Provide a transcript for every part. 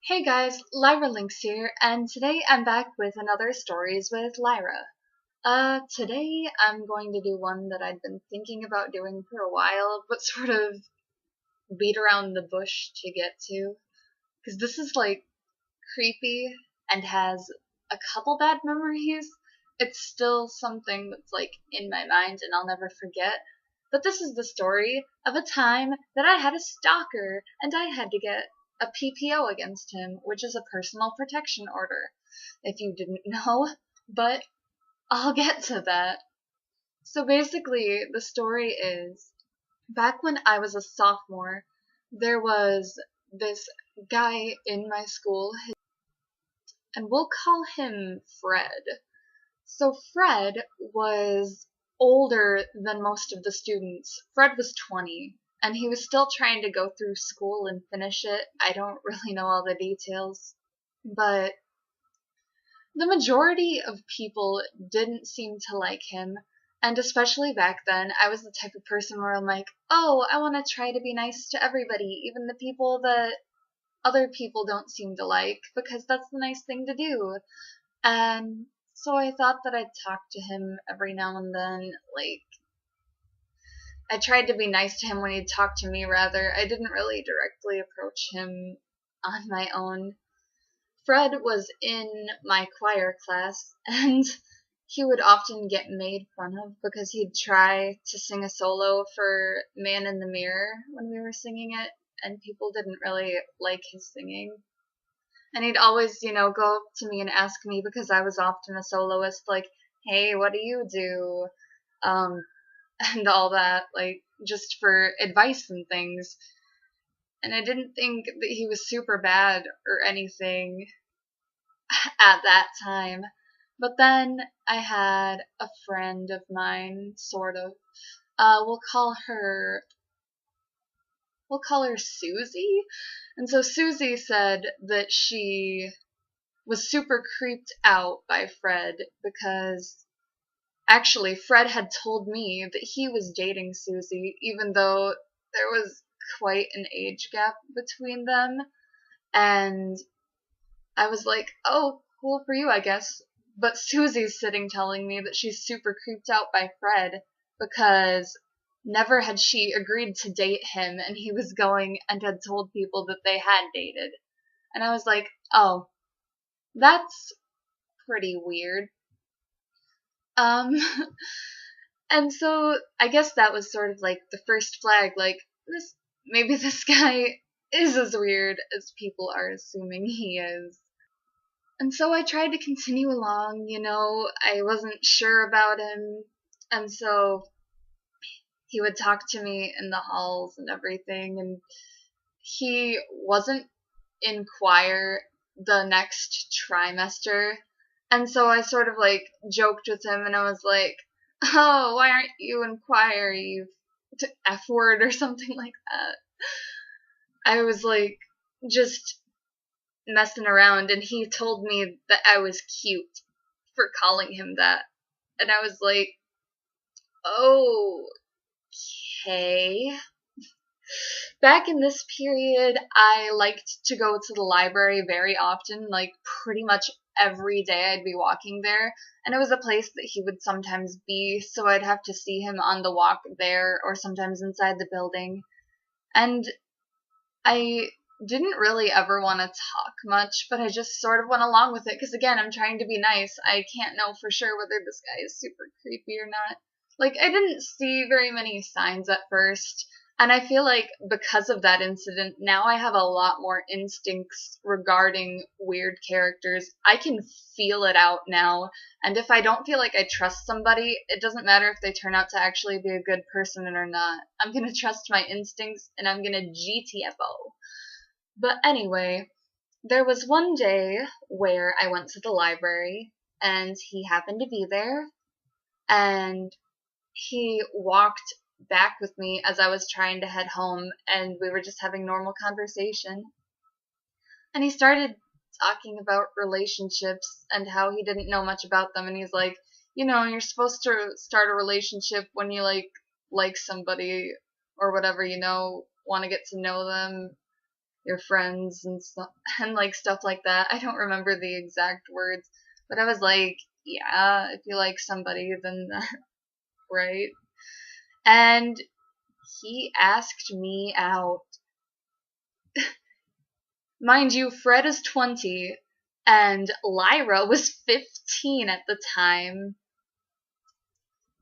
Hey guys, Lyra Linx here, and today I'm back with another Stories with Lyra. Today I'm going to do one that I'd been thinking about doing for a while, but sort of beat around the bush to get to. Because this is like creepy and has a couple bad memories. It's still something that's like in my mind and I'll never forget. But this is the story of a time that I had a stalker and I had to get a PPO against him, which is a personal protection order, if you didn't know, but I'll get to that. So basically, the story is back when I was a sophomore, there was this guy in my school, and we'll call him Fred. So Fred was older than most of the students. Fred was 20, and he was still trying to go through school and finish it. I don't really know all the details, but the majority of people didn't seem to like him. And especially back then, I was the type of person where I'm like, oh, I want to try to be nice to everybody, even the people that other people don't seem to like, because that's the nice thing to do. And so I thought that I'd talk to him every now and then. Like, I tried to be nice to him when he'd talk to me, rather. I didn't really directly approach him on my own. Fred was in my choir class, and he would often get made fun of because he'd try to sing a solo for Man in the Mirror when we were singing it, and people didn't really like his singing. And he'd always, go up to me and ask me, because I was often a soloist, like, hey, what do you do? And all that, like, just for advice and things. And I didn't think that he was super bad or anything at that time. But then I had a friend of mine, sort of. We'll call her Susie. And so Susie said that she was super creeped out by Fred because actually Fred had told me that he was dating Susie, even though there was quite an age gap between them. And I was like, oh, cool for you, I guess. But Susie's sitting telling me that she's super creeped out by Fred because never had she agreed to date him, and he was going and had told people that they had dated. And I was like, oh, that's pretty weird. Um, and so I guess that was sort of like the first flag, like, maybe this guy is as weird as people are assuming he is. And so I tried to continue along, I wasn't sure about him, and so he would talk to me in the halls and everything, and he wasn't in choir the next trimester, and so I sort of like joked with him, and I was like, oh, why aren't you in choir, you F word or something like that. I was like, just messing around, and he told me that I was cute for calling him that. And I was like, okay. Back in this period, I liked to go to the library very often, like pretty much every day I'd be walking there. And it was a place that he would sometimes be, so I'd have to see him on the walk there or sometimes inside the building. And I didn't really ever want to talk much, but I just sort of went along with it because, again, I'm trying to be nice. I can't know for sure whether this guy is super creepy or not. Like, I didn't see very many signs at first, and I feel like because of that incident, now I have a lot more instincts regarding weird characters. I can feel it out now, and if I don't feel like I trust somebody, it doesn't matter if they turn out to actually be a good person or not. I'm gonna trust my instincts, and I'm gonna GTFO. But anyway, there was one day where I went to the library, and he happened to be there, and he walked back with me as I was trying to head home, and we were just having normal conversation. And he started talking about relationships and how he didn't know much about them, and he's like, you're supposed to start a relationship when you like somebody or whatever, want to get to know them. your friends and stuff and like stuff like that. I don't remember the exact words, but I was like, yeah, if you like somebody, then right. And he asked me out. Mind you, Fred is 20 and Lyra was 15 at the time.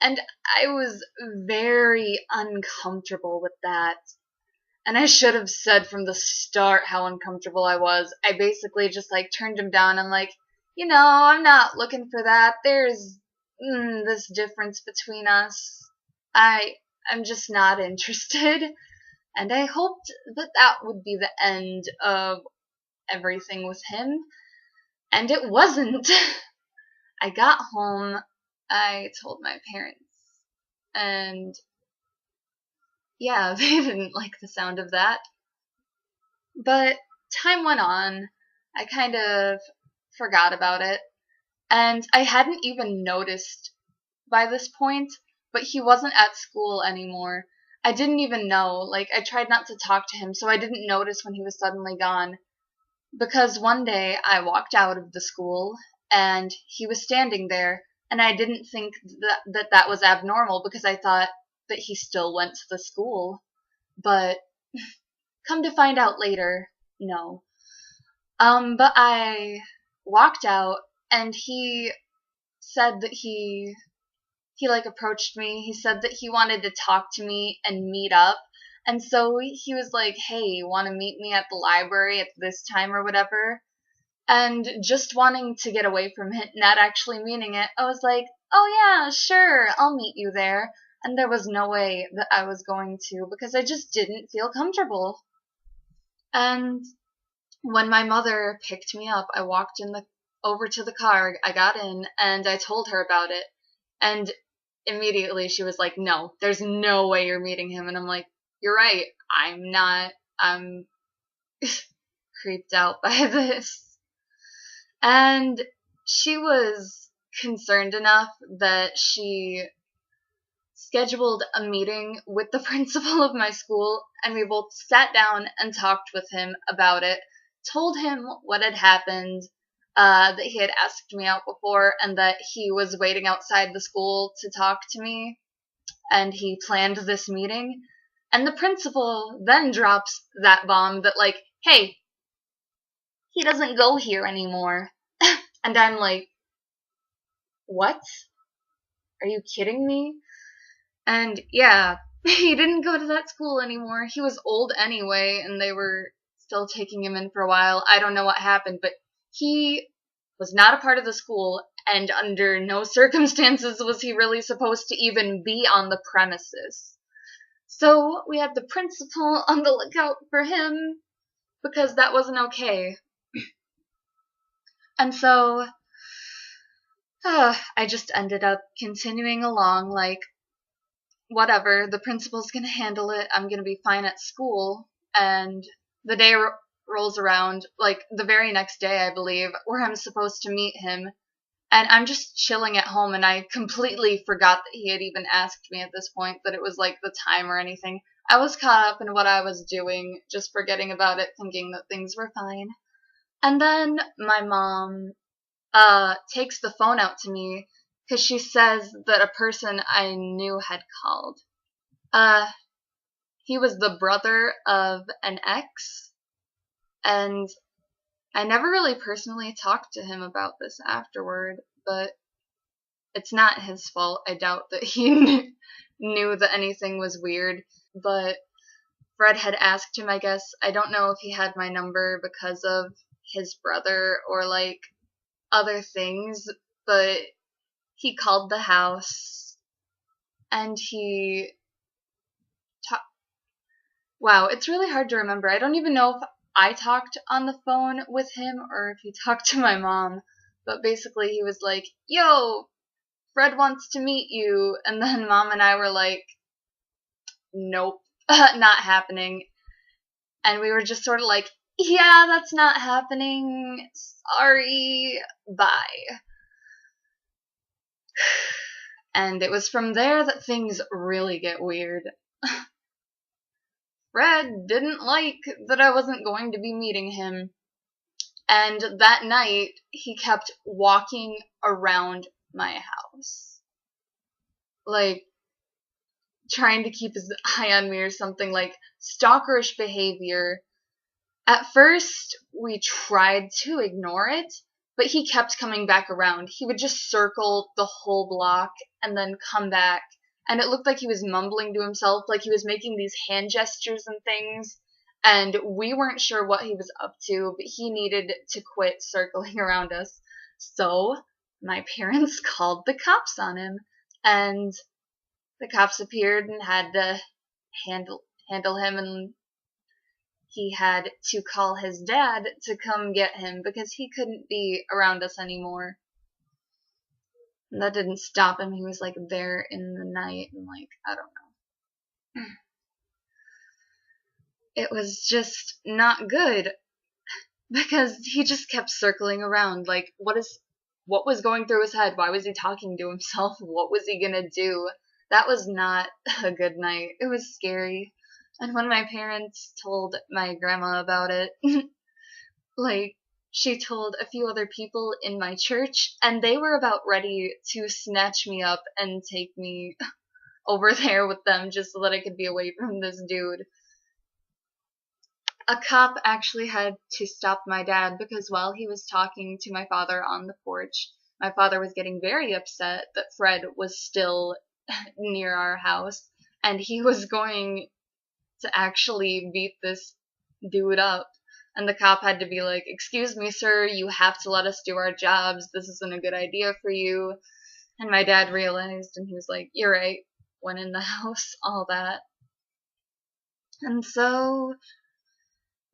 And I was very uncomfortable with that. And I should have said from the start how uncomfortable I was. I basically just like turned him down. I'm like, I'm not looking for that. There's this difference between us. I'm just not interested. And I hoped that that would be the end of everything with him. And it wasn't. I got home. I told my parents. And yeah, they didn't like the sound of that. But time went on. I kind of forgot about it. And I hadn't even noticed by this point, but he wasn't at school anymore. I didn't even know. Like, I tried not to talk to him, so I didn't notice when he was suddenly gone. Because one day I walked out of the school and he was standing there, and I didn't think that was abnormal because I thought that he still went to the school. But come to find out later, no. But I walked out and he said that he like approached me. He said that he wanted to talk to me and meet up. And so he was like, "Hey, want to meet me at the library at this time or whatever?" And just wanting to get away from it, not actually meaning it, I was like, "Oh yeah, sure, I'll meet you there." And there was no way that I was going to because I just didn't feel comfortable. And when my mother picked me up, I walked over to the car, I got in, and I told her about it. And immediately she was like, "No, there's no way you're meeting him." And I'm like, "You're right, I'm not. I'm creeped out by this." And she was concerned enough that she scheduled a meeting with the principal of my school, and we both sat down and talked with him about it, told him what had happened, that he had asked me out before, and that he was waiting outside the school to talk to me, and he planned this meeting. And the principal then drops that bomb that, like, "Hey, he doesn't go here anymore." And I'm like, "What? Are you kidding me?" And yeah, he didn't go to that school anymore. He was old anyway, and they were still taking him in for a while. I don't know what happened, but he was not a part of the school, and under no circumstances was he really supposed to even be on the premises. So we had the principal on the lookout for him, because that wasn't okay. And so I just ended up continuing along like, whatever, the principal's gonna handle it, I'm gonna be fine at school. And the day rolls around, like the very next day, I believe, where I'm supposed to meet him, and I'm just chilling at home, and I completely forgot that he had even asked me at this point, that it was like the time or anything. I was caught up in what I was doing, just forgetting about it, thinking that things were fine. And then my mom takes the phone out to me because she says that a person I knew had called. He was the brother of an ex, and I never really personally talked to him about this afterward, but it's not his fault. I doubt that he knew that anything was weird, but Fred had asked him, I guess. I don't know if he had my number because of his brother or like other things, but he called the house and he wow, it's really hard to remember. I don't even know if I talked on the phone with him or if he talked to my mom, but basically he was like, "Yo, Fred wants to meet you." And then mom and I were like, "Nope, not happening." And we were just sort of like, "Yeah, that's not happening. Sorry, bye." And it was from there that things really get weird. Fred didn't like that I wasn't going to be meeting him. And that night, he kept walking around my house. Like, trying to keep his eye on me or something, like, stalkerish behavior. At first, we tried to ignore it, but he kept coming back around. He would just circle the whole block and then come back. And it looked like he was mumbling to himself, like he was making these hand gestures and things. And we weren't sure what he was up to, but he needed to quit circling around us. So my parents called the cops on him. And the cops appeared and had to handle him, and he had to call his dad to come get him because he couldn't be around us anymore. And that didn't stop him. He was like there in the night and like, I don't know. It was just not good because he just kept circling around. Like, what was going through his head? Why was he talking to himself? What was he gonna do? That was not a good night. It was scary. And when my parents told my grandma about it, like, she told a few other people in my church, and they were about ready to snatch me up and take me over there with them just so that I could be away from this dude. A cop actually had to stop my dad because while he was talking to my father on the porch, my father was getting very upset that Fred was still near our house, and he was going to actually beat this dude up. And the cop had to be like, "Excuse me, sir, you have to let us do our jobs. This isn't a good idea for you." And my dad realized, and he was like, "You're right." Went in the house, all that. And so,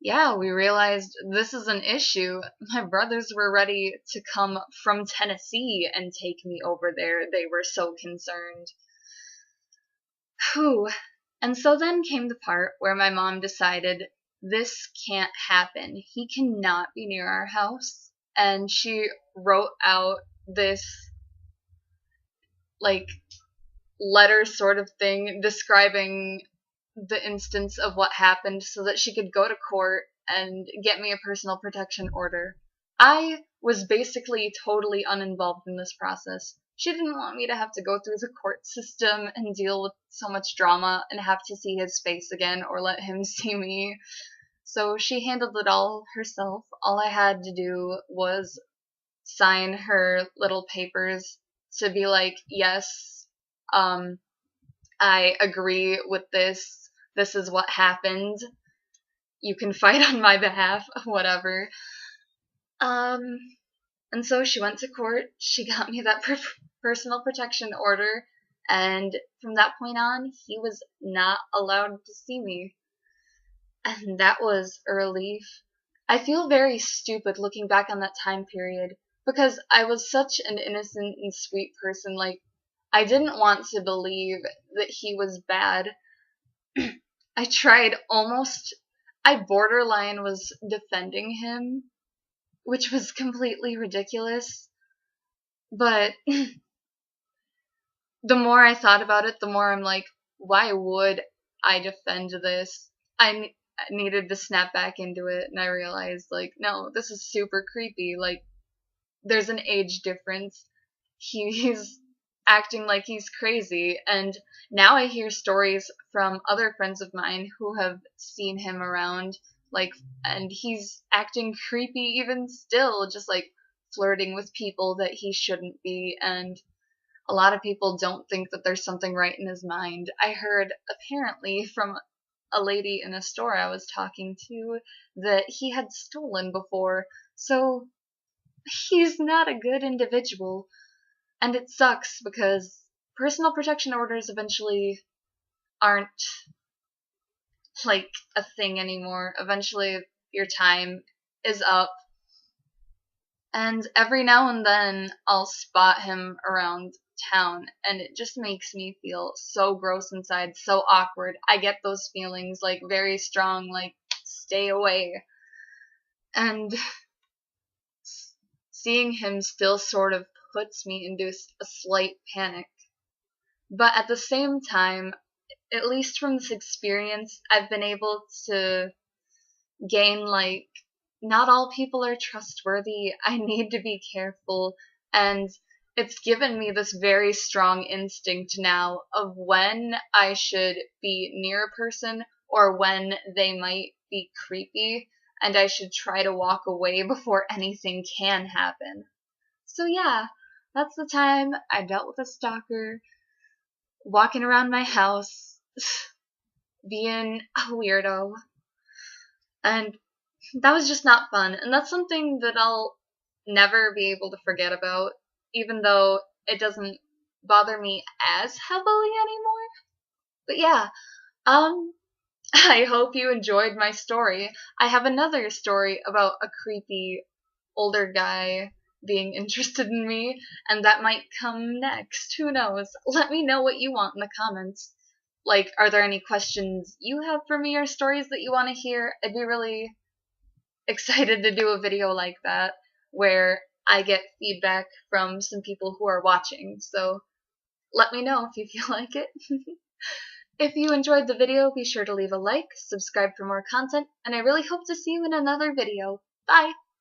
yeah, we realized this is an issue. My brothers were ready to come from Tennessee and take me over there. They were so concerned. Whew. And so then came the part where my mom decided this can't happen. He cannot be near our house. And she wrote out this, like, letter sort of thing describing the instance of what happened so that she could go to court and get me a personal protection order. I was basically totally uninvolved in this process. She didn't want me to have to go through the court system and deal with so much drama and have to see his face again or let him see me. So she handled it all herself. All I had to do was sign her little papers to be like, yes, I agree with this. This is what happened. You can fight on my behalf, whatever. And so she went to court. She got me that personal protection order. And from that point on, he was not allowed to see me. And that was a relief. I feel very stupid looking back on that time period because I was such an innocent and sweet person. Like, I didn't want to believe that he was bad. I borderline was defending him, which was completely ridiculous. But the more I thought about it, the more I'm like, why would I defend this? I needed to snap back into it, and I realized, like, no, this is super creepy. Like, there's an age difference. He's acting like he's crazy, and now I hear stories from other friends of mine who have seen him around, like, and he's acting creepy even still, just like flirting with people that he shouldn't be, and a lot of people don't think that there's something right in his mind. I heard apparently from a lady in a store I was talking to that he had stolen before, so he's not a good individual. And it sucks because personal protection orders eventually aren't like a thing anymore. Eventually your time is up. And every now and then I'll spot him around town and it just makes me feel so gross inside, so awkward. I get those feelings like very strong, like stay away. And seeing him still sort of puts me into a slight panic. But at the same time, at least from this experience, I've been able to gain, like, not all people are trustworthy. I need to be careful. And it's given me this very strong instinct now of when I should be near a person or when they might be creepy, and I should try to walk away before anything can happen. So, yeah, that's the time I dealt with a stalker, walking around my house, being a weirdo. And that was just not fun. And that's something that I'll never be able to forget about, even though it doesn't bother me as heavily anymore. But yeah, I hope you enjoyed my story. I have another story about a creepy older guy being interested in me, and that might come next. Who knows? Let me know what you want in the comments. Like, are there any questions you have for me or stories that you want to hear? I'd be really excited to do a video like that where I get feedback from some people who are watching. So let me know if you feel like it. If you enjoyed the video, be sure to leave a like, subscribe for more content, and I really hope to see you in another video. Bye!